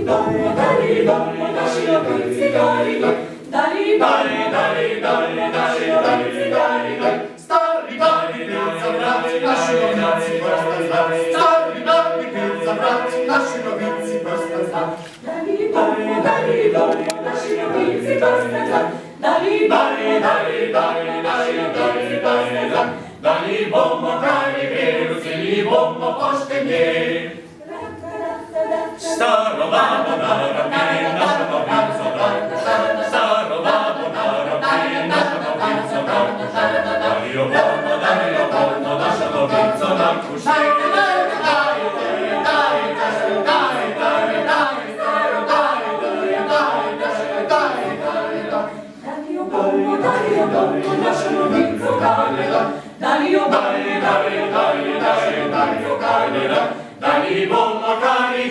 nasi ojcy dali, dali, nasi ojcy dali. Stary dali pieca brat, nasi nowicy prosta z lat. Stary dali pieca brat, nasi nowicy prosta z lat. Dali, nasi ojcy prosta z lat. Dali, nasi ojcy prosta z lat. Dali bomo kraj wierzyli, bomo poszczególni. Staro babo narobili, nasza nowica brat. Staro babo narobili, nasza nowica brat. Dali oporno, nasza nowica nam kusi. Dali bomo kari